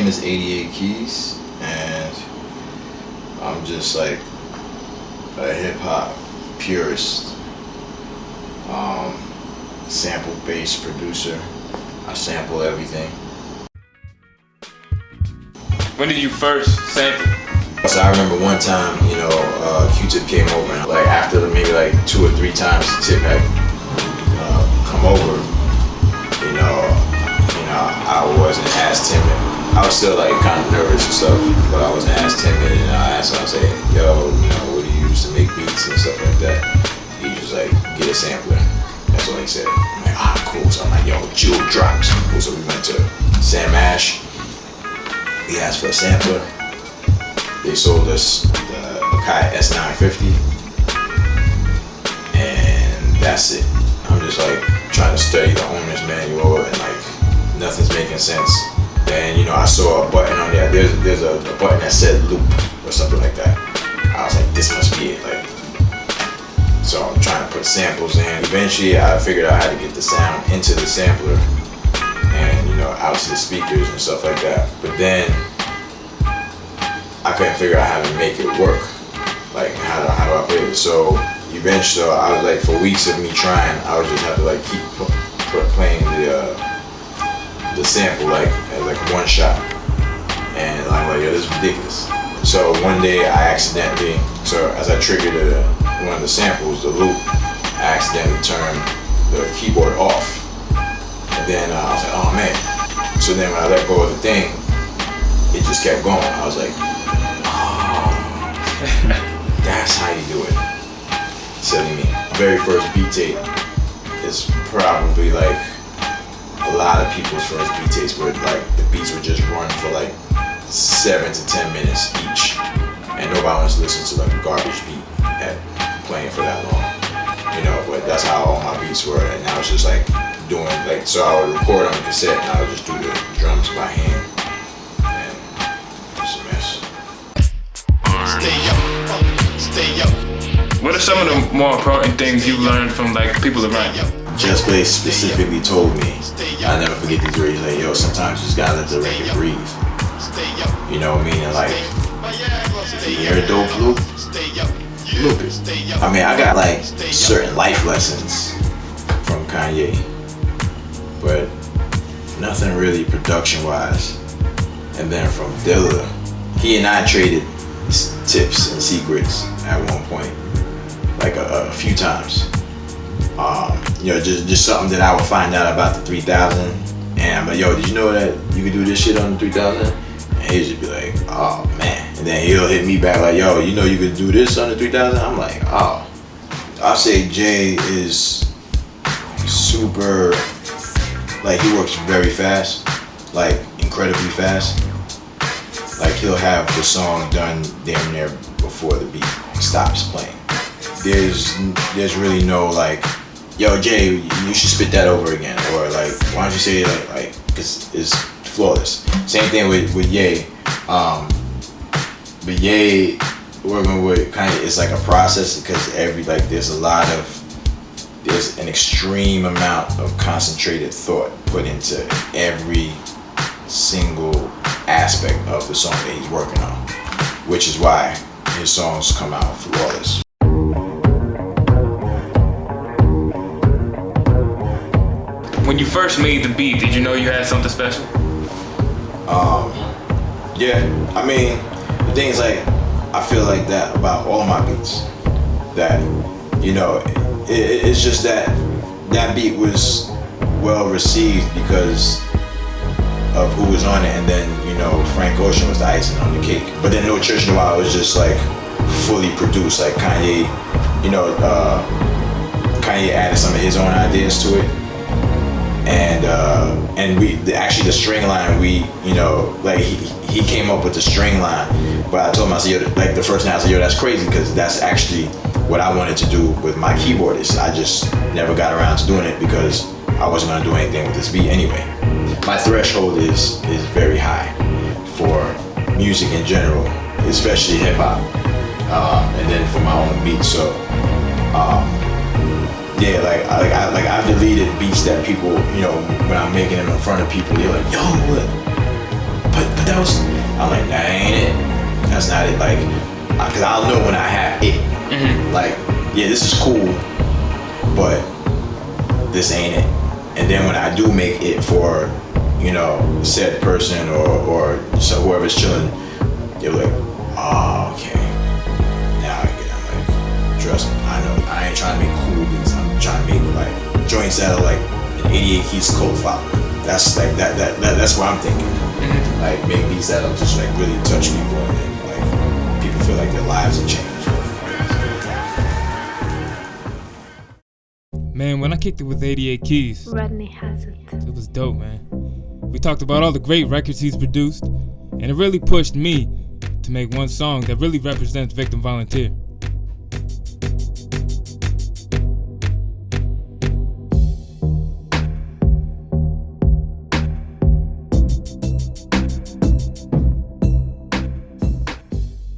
name is 88 Keys, and I'm just like a hip hop purist, sample based producer. I sample everything. When did you first sample? So I remember one time, Q-Tip came over, and like after maybe like 2 or 3 times Tip had come over, I wasn't as timid. I was still like kind of nervous and stuff, but I wasn't as timid. And I asked him, I was like, yo, what do you use to make beats and stuff like that? He was just like, get a sampler. That's what he said. I'm like, cool. So I'm like, yo, Jewel drops. So we went to Sam Ash. We asked for a sampler. They sold us the Akai S950. And that's it. I'm just like trying to study the owner's manual and like nothing's making sense. Then I saw a button on there. There's a button that said loop or something like that. I was like, this must be it. Like, so I'm trying to put samples in. Eventually, I figured out how to get the sound into the sampler and out to the speakers and stuff like that. But then I couldn't figure out how to make it work. Like, how do I play it? So eventually, I was like, for weeks of me trying, I would just have to like keep playing the sample like as like one shot, and I'm like, yo, this is ridiculous. So one day I accidentally, as I triggered one of the samples, the loop, I accidentally turned the keyboard off, and then I was like, oh man. So then when I let go of the thing, it just kept going. I was like, oh, that's how you do it. Silly me. Very first beat tape is probably like a lot of people's first beat tapes where like the beats would just run for like 7 to 10 minutes each, and nobody wants to listen to like a garbage beat at playing for that long, but that's how all my beats were. And I was just like doing like, so I would record on the cassette and I would just do the drums by hand, and it's a mess. Stay up. What are some of the more important things you learned from like people around you? Just Blaze specifically told me, I never forget these words, like, yo, sometimes you just gotta let the record breathe. Meaning like, if you hear a dope loop, loop it. I mean, I got like certain life lessons from Kanye, but nothing really production-wise. And then from Dilla, he and I traded tips and secrets at one point, like a few times. Just something that I would find out about the 3000, and I'm like, yo, did you know that you could do this shit on the 3000? And he'd just be like, oh man. And then he'll hit me back like, yo, you could do this on the 3000? I'm like, oh. I'll say Jay is super, like, he works very fast, like incredibly fast. Like, he'll have the song done damn near before the beat stops playing. There's really no like, yo, Jay, you should spit that over again, or like, why don't you say it like, because it's flawless. Same thing with Ye. But Ye working with Kanye, it's like a process, because there's an extreme amount of concentrated thought put into every single aspect of the song that he's working on, which is why his songs come out flawless. When you first made the beat, did you know you had something special? Yeah, I mean, the thing is, like, I feel like that about all my beats. That, it's just that beat was well received because of who was on it, and then, Frank Ocean was the icing on the cake. But then No Church No While was just like fully produced, like Kanye, Kanye added some of his own ideas to it. And the string line, he came up with the string line, but I told him, I said, yo, like the first night, I said, yo, that's crazy, because that's actually what I wanted to do with my keyboardist. I just never got around to doing it because I wasn't gonna do anything with this beat anyway. My threshold is very high for music in general, especially hip hop, and then for my own beats. So, yeah, I've deleted beats that people, when I'm making them in front of people, they're like, yo, what? But but that was, I'm like, that ain't it. That's not it. Like, cause I'll know when I have it. Like, yeah, this is cool, but this ain't it. And then when I do make it for, you know, said person or so whoever's chilling, they're like, oh, okay. Now I get it. I'm like, trust me, I know. I ain't trying to make cool beats. I'm trying to make like joints that are like an 88 keys cult following. That's like that's what I'm thinking. Like make beats that'll just like really touch people and like people feel like their lives have changed. Man, when I kicked it with 88 keys, Rodney has it. it was dope, man. We talked about all the great records he's produced, and it really pushed me to make one song that really represents Victim Volunteer.